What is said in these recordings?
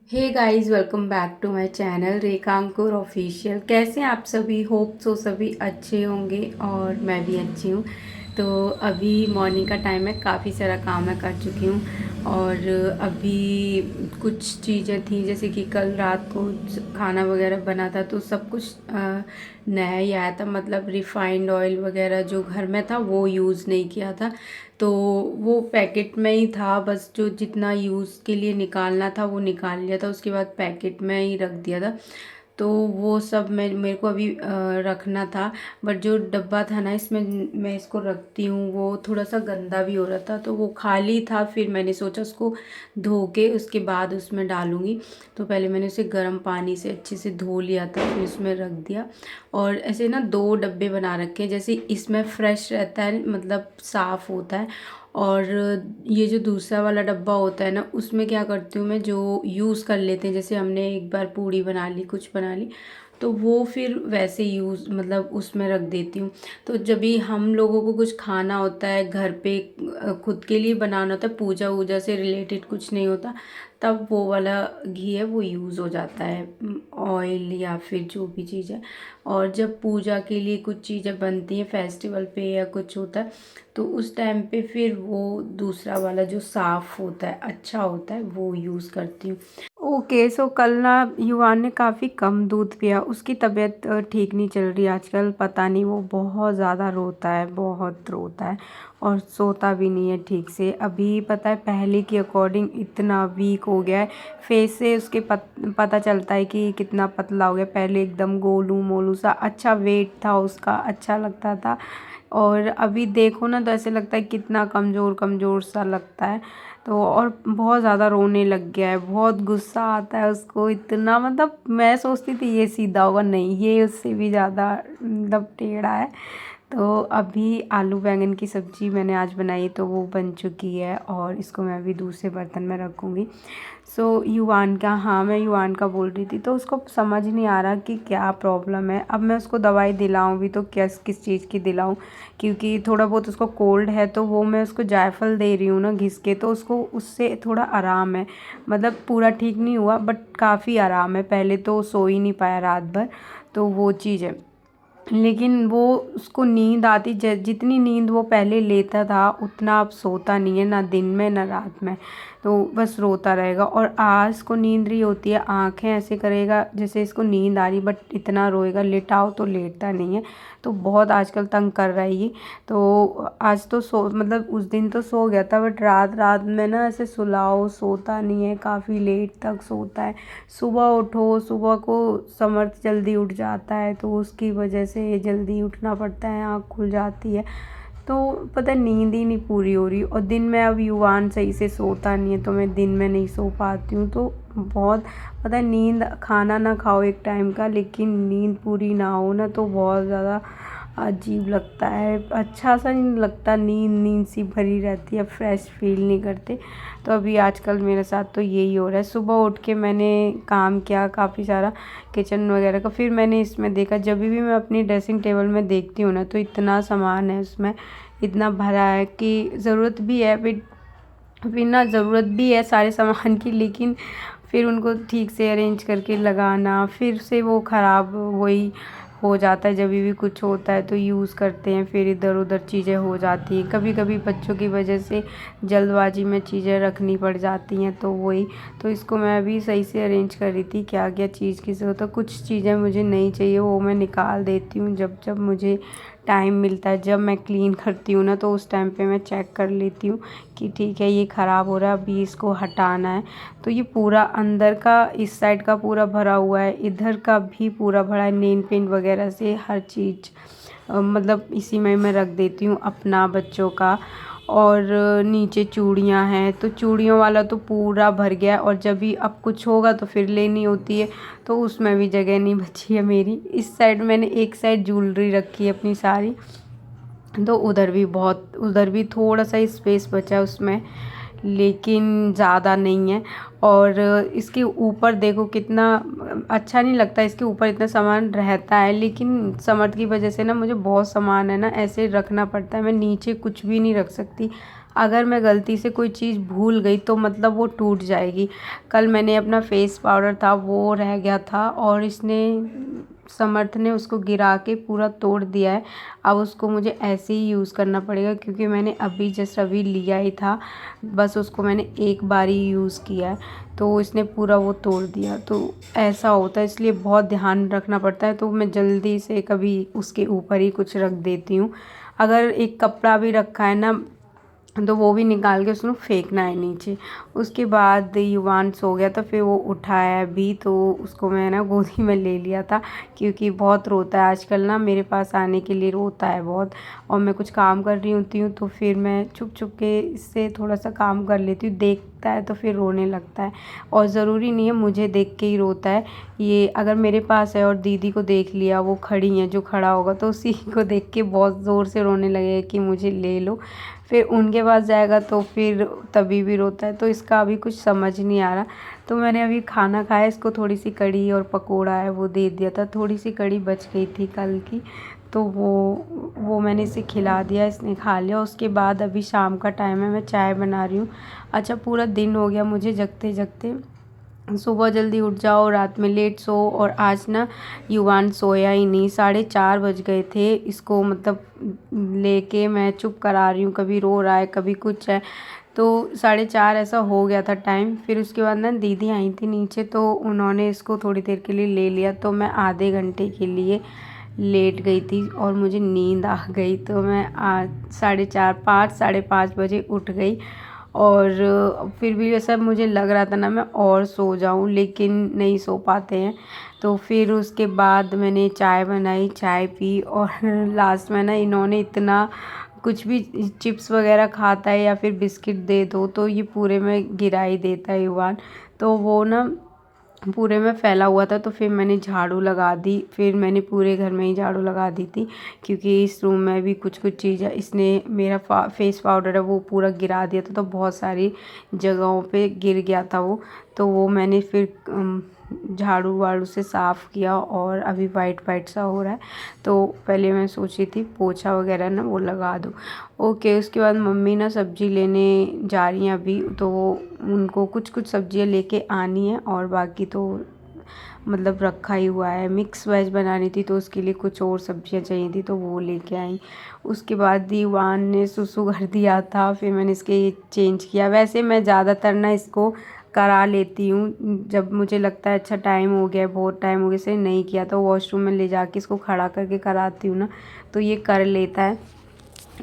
Hey guys, welcome back to my channel Rekhankur official. कैसे हैं आप सभी? होप सो सभी अच्छे होंगे और मैं भी अच्छी हूँ। तो अभी मॉर्निंग का टाइम है, काफ़ी सारा काम मैं कर चुकी हूँ। और अभी कुछ चीज़ें थी, जैसे कि कल रात को खाना वगैरह बना था तो सब कुछ नया ही आया था। मतलब रिफाइंड ऑयल वगैरह जो घर में था वो यूज़ नहीं किया था, तो वो पैकेट में ही था। बस जो जितना यूज़ के लिए निकालना था वो निकाल लिया था, उसके बाद पैकेट में ही रख दिया था। तो वो सब मेरे को अभी रखना था। बट जो डब्बा था ना, इसमें मैं इसको रखती हूँ, वो थोड़ा सा गंदा भी हो रहा था, तो वो खाली था। फिर मैंने सोचा उसको धो के उसके बाद उसमें डालूँगी। तो पहले मैंने उसे गर्म पानी से अच्छे से धो लिया था, फिर उसमें रख दिया। और ऐसे ना दो डब्बे बना रखे हैं, जैसे इसमें फ्रेश रहता है, मतलब साफ़ होता है। और ये जो दूसरा वाला डब्बा होता है ना, उसमें क्या करती हूँ मैं, जो यूज़ कर लेते हैं, जैसे हमने एक बार पूड़ी बना ली, कुछ बना ली, तो वो फिर वैसे यूज़ मतलब उसमें रख देती हूँ। तो जब भी हम लोगों को कुछ खाना होता है घर पे, खुद के लिए बनाना होता है, पूजा वूजा से रिलेटेड कुछ नहीं होता, तब वो वाला घी है वो यूज़ हो जाता है, ऑयल या फिर जो भी चीज़ है। और जब पूजा के लिए कुछ चीज़ें बनती हैं फेस्टिवल पे या कुछ होता है, तो उस टाइम पे फिर वो दूसरा वाला जो साफ़ होता है, अच्छा होता है, वो यूज़ करती हूँ। ओके, सो कल ना युवान ने काफ़ी कम दूध पिया, उसकी तबीयत ठीक नहीं चल रही आजकल। पता नहीं, वो बहुत ज़्यादा रोता है, बहुत रोता है और सोता भी नहीं है ठीक से। अभी पता है पहले की अकॉर्डिंग इतना वीक हो गया है, फेस से उसके पता चलता है कि कितना पतला हो गया। पहले एकदम गोलू मोलू सा, अच्छा वेट था उसका, अच्छा लगता था। और अभी देखो ना तो ऐसे लगता है कितना कमज़ोर कमज़ोर सा लगता है। तो और बहुत ज़्यादा रोने लग गया है, बहुत गुस्सा आता है उसको इतना। मतलब मैं सोचती थी ये सीधा होगा, नहीं, ये उससे भी ज़्यादा मतलब टेढ़ा है। तो अभी आलू बैंगन की सब्ज़ी मैंने आज बनाई, तो वो बन चुकी है और इसको मैं अभी दूसरे बर्तन में रखूँगी। सो युवान का, हाँ, मैं युवान का बोल रही थी, तो उसको समझ नहीं आ रहा कि क्या प्रॉब्लम है। अब मैं उसको दवाई दिलाऊं भी तो किस चीज़ की दिलाऊं, क्योंकि थोड़ा बहुत उसको कोल्ड है, तो वो मैं उसको जायफल दे रही हूँ ना घिस के, तो उसको उससे थोड़ा आराम है। मतलब पूरा ठीक नहीं हुआ बट काफ़ी आराम है। पहले तो सो ही नहीं पाया रात भर, तो वो चीज़ है। लेकिन वो उसको नींद आती, जितनी नींद वो पहले लेता था उतना अब सोता नहीं है, ना दिन में ना रात में। तो बस रोता रहेगा। और आज इसको नींद रही होती है, आंखें ऐसे करेगा जैसे इसको नींद आ रही, बट इतना रोएगा, लेटाओ तो लेटता नहीं है। तो बहुत आजकल तंग कर रहा है ये। तो आज तो मतलब उस दिन तो सो गया था, बट रात रात में ना ऐसे सुलाओ सोता नहीं है, काफ़ी लेट तक सोता है। सुबह उठो, सुबह को समर्थ जल्दी उठ जाता है, तो उसकी वजह से जल्दी उठना पड़ता है, आँख खुल जाती है। तो पता है नींद ही नहीं पूरी हो रही। और दिन में अब युवान सही से सोता नहीं है, तो मैं दिन में नहीं सो पाती हूँ। तो बहुत, पता है, नींद, खाना ना खाओ एक टाइम का, लेकिन नींद पूरी ना हो ना तो बहुत ज़्यादा अजीब लगता है, अच्छा सा नहीं लगता। नींद नींद सी भरी रहती है, फ्रेश फील नहीं करते। तो अभी आजकल मेरे साथ तो यही हो रहा है। सुबह उठ के मैंने काम किया काफ़ी सारा किचन वगैरह का, फिर मैंने इसमें देखा, जब भी मैं अपनी ड्रेसिंग टेबल में देखती हूँ ना, तो इतना सामान है उसमें, इतना भरा है कि ज़रूरत भी है, फिर ना ज़रूरत भी है सारे सामान की, लेकिन फिर उनको ठीक से अरेंज करके लगाना, फिर से वो ख़राब वही हो जाता है। जब भी कुछ होता है तो यूज़ करते हैं, फिर इधर उधर चीज़ें हो जाती हैं। कभी कभी बच्चों की वजह से जल्दबाजी में चीज़ें रखनी पड़ जाती हैं, तो वही। तो इसको मैं अभी सही से अरेंज कर रही थी, क्या क्या चीज़ की ज़रूरत है। कुछ चीज़ें मुझे नहीं चाहिए, वो मैं निकाल देती हूँ जब जब मुझे टाइम मिलता है। जब मैं क्लीन करती हूँ ना, तो उस टाइम पे मैं चेक कर लेती हूँ कि ठीक है, ये ख़राब हो रहा है, अभी इसको हटाना है। तो ये पूरा अंदर का, इस साइड का पूरा भरा हुआ है, इधर का भी पूरा भरा है, नेल पेंट वगैरह से हर चीज़ मतलब इसी में मैं रख देती हूँ, अपना, बच्चों का। और नीचे चूड़ियाँ हैं, तो चूड़ियों वाला तो पूरा भर गया है। और जब भी अब कुछ होगा तो फिर लेनी होती है, तो उसमें भी जगह नहीं बची है मेरी। इस साइड मैंने एक साइड ज्वेलरी रखी है अपनी सारी, तो उधर भी थोड़ा सा स्पेस बचा है उसमें, लेकिन ज़्यादा नहीं है। और इसके ऊपर देखो कितना अच्छा नहीं लगता, इसके ऊपर इतना सामान रहता है, लेकिन समर्थ की वजह से ना मुझे बहुत सामान है ना ऐसे रखना पड़ता है, मैं नीचे कुछ भी नहीं रख सकती। अगर मैं गलती से कोई चीज़ भूल गई तो मतलब वो टूट जाएगी। कल मैंने अपना फेस पाउडर था वो रह गया था और इसने समर्थ ने उसको गिरा के पूरा तोड़ दिया है। अब उसको मुझे ऐसे ही यूज़ करना पड़ेगा क्योंकि मैंने जस्ट अभी लिया ही था, बस उसको मैंने एक बार ही यूज़ किया है तो इसने पूरा वो तोड़ दिया। तो ऐसा होता है, इसलिए बहुत ध्यान रखना पड़ता है। तो मैं जल्दी से कभी उसके ऊपर ही कुछ रख देती हूँ। अगर एक कपड़ा भी रखा है ना तो वो भी निकाल के उसमें फेंकना है नीचे। उसके बाद युवान सो गया तो फिर वो उठाया भी, तो उसको मैं ना गोदी में ले लिया था क्योंकि बहुत रोता है आजकल ना, मेरे पास आने के लिए रोता है बहुत। और मैं कुछ काम कर रही होती हूँ तो फिर मैं छुप छुप के इससे थोड़ा सा काम कर लेती हूँ, देखता है तो फिर रोने लगता है। और ज़रूरी नहीं है मुझे देख के ही रोता है, ये अगर मेरे पास है और दीदी को देख लिया, वो खड़ी हैं, जो खड़ा होगा तो उसी को देख के बहुत ज़ोर से रोने लगेगा कि मुझे ले लो। फिर उनके पास जाएगा तो फिर तभी भी रोता है। तो इसका अभी कुछ समझ नहीं आ रहा। तो मैंने अभी खाना खाया, इसको थोड़ी सी कढ़ी और पकोड़ा है वो दे दिया था, थोड़ी सी कढ़ी बच गई थी कल की, तो वो मैंने इसे खिला दिया, इसने खा लिया। उसके बाद अभी शाम का टाइम है, मैं चाय बना रही हूँ। अच्छा पूरा दिन हो गया मुझे जगते जगते, सुबह जल्दी उठ जाओ, रात में लेट सो। और आज ना युवान सोया ही नहीं, 4:30 बज गए थे इसको मतलब लेके मैं चुप करा रही हूँ, कभी रो रहा है कभी कुछ है। तो 4:30 ऐसा हो गया था टाइम। फिर उसके बाद ना दीदी आई थी नीचे तो उन्होंने इसको थोड़ी देर के लिए ले लिया, तो मैं आधे घंटे के लिए लेट गई थी और मुझे नींद आ गई। तो मैं आज 4:30 5:30 बजे उठ गई। और फिर भी ऐसा मुझे लग रहा था ना मैं और सो जाऊं, लेकिन नहीं सो पाते हैं। तो फिर उसके बाद मैंने चाय बनाई, चाय पी और लास्ट में ना इन्होंने इतना कुछ भी चिप्स वगैरह खाता है या फिर बिस्किट दे दो तो ये पूरे में गिरा ही देता है युवान। तो वो ना पूरे में फैला हुआ था, तो फिर मैंने झाड़ू लगा दी, फिर मैंने पूरे घर में ही झाड़ू लगा दी थी क्योंकि इस रूम में भी कुछ कुछ चीज़ इसने मेरा फेस पाउडर है वो पूरा गिरा दिया था, तो बहुत सारी जगहों पे गिर गया था वो। तो वो मैंने फिर झाड़ू वाड़ू से साफ़ किया और अभी वाइट वाइट सा हो रहा है। तो पहले मैं सोची थी पोछा वगैरह ना वो लगा दूँ। ओके, उसके बाद मम्मी ना सब्ज़ी लेने जा रही हैं अभी, तो वो उनको कुछ कुछ सब्जियां लेके आनी है और बाकी तो मतलब रखा ही हुआ है। मिक्स वेज बनानी थी तो उसके लिए कुछ और सब्जियां चाहिए थी तो वो लेके आई। उसके बाद दीवान ने सुसु कर दिया था, फिर मैंने इसके चेंज किया। वैसे मैं ज़्यादातर ना इसको करा लेती हूँ जब मुझे लगता है अच्छा टाइम हो गया, बहुत टाइम हो गया इसे नहीं किया, तो वॉशरूम में ले जाके इसको खड़ा करके कराती हूँ ना, तो ये कर लेता है।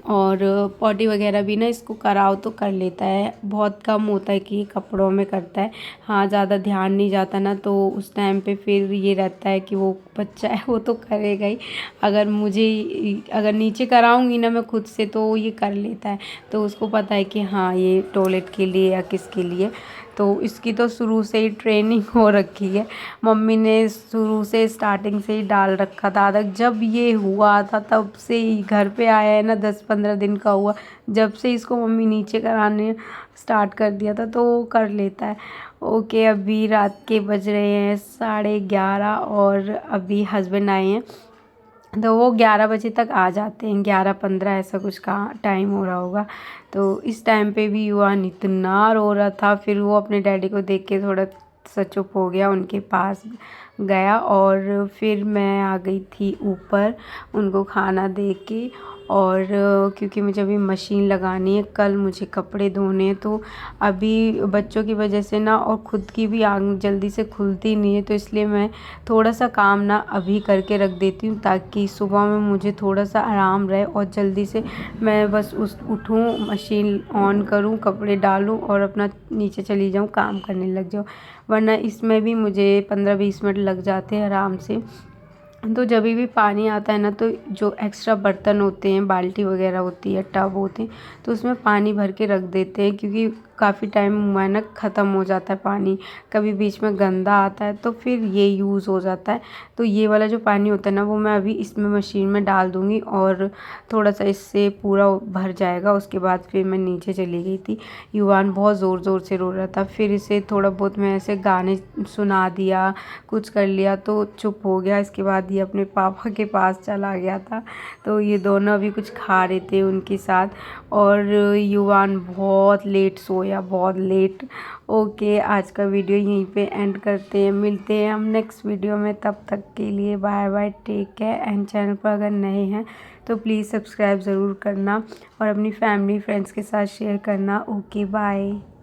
और पॉटी वगैरह भी ना इसको कराओ तो कर लेता है, बहुत कम होता है कि कपड़ों में करता है। हाँ, ज़्यादा ध्यान नहीं जाता ना तो उस टाइम पे फिर ये रहता है कि वो बच्चा है वो तो करेगा ही। अगर नीचे कराऊंगी ना मैं खुद से तो ये कर लेता है, तो उसको पता है कि हाँ ये टॉयलेट के लिए या किसके लिए। तो इसकी तो शुरू से ही ट्रेनिंग हो रखी है, मम्मी ने शुरू से स्टार्टिंग से ही डाल रखा था आदत। जब ये हुआ था तब से ही घर पे आया है ना, 10-15 दिन का हुआ, जब से इसको मम्मी नीचे कराने स्टार्ट कर दिया था तो वो कर लेता है। ओके, अभी रात के बज रहे हैं 11:30 और अभी हस्बैंड आए हैं तो वो 11 बजे तक आ जाते हैं, 11:15 ऐसा कुछ का टाइम हो रहा होगा। तो इस टाइम पे भी युवान इतना रो रहा था, फिर वो अपने डैडी को देख के थोड़ा सा चुप हो गया, उनके पास गया और फिर मैं आ गई थी ऊपर उनको खाना दे के। और क्योंकि मुझे अभी मशीन लगानी है, कल मुझे कपड़े धोने हैं, तो अभी बच्चों की वजह से ना और ख़ुद की भी आँख जल्दी से खुलती नहीं है, तो इसलिए मैं थोड़ा सा काम ना अभी करके रख देती हूँ ताकि सुबह में मुझे थोड़ा सा आराम रहे और जल्दी से मैं बस उठूँ, मशीन ऑन करूँ, कपड़े डालूँ और अपना नीचे चली जाऊँ, काम करने लग जाऊँ। वरना इसमें भी मुझे 15-20 मिनट लग जाते हैं आराम से। तो जब भी पानी आता है ना तो जो एक्स्ट्रा बर्तन होते हैं, बाल्टी वगैरह होती है, टब होते हैं, तो उसमें पानी भर के रख देते हैं क्योंकि काफ़ी टाइम हुआ है ना ख़त्म हो जाता है पानी, कभी बीच में गंदा आता है तो फिर ये यूज़ हो जाता है। तो ये वाला जो पानी होता है ना वो मैं अभी इसमें मशीन में डाल दूँगी और थोड़ा सा इससे पूरा भर जाएगा। उसके बाद फिर मैं नीचे चली गई थी। युवान बहुत ज़ोर ज़ोर से रो रहा था, फिर इसे थोड़ा बहुत मैं ऐसे गाने सुना दिया, कुछ कर लिया तो चुप हो गया। इसके बाद ये अपने पापा के पास चला गया था। तो ये दोनों अभी कुछ खा रहे थे उनके साथ और युवान बहुत लेट सोया, बहुत लेट। ओके, आज का वीडियो यहीं पे एंड करते हैं, मिलते हैं हम नेक्स्ट वीडियो में। तब तक के लिए bye bye, take care and channel पर अगर नए हैं तो प्लीज़ सब्सक्राइब ज़रूर करना और अपनी फैमिली फ्रेंड्स के साथ शेयर करना। Okay bye.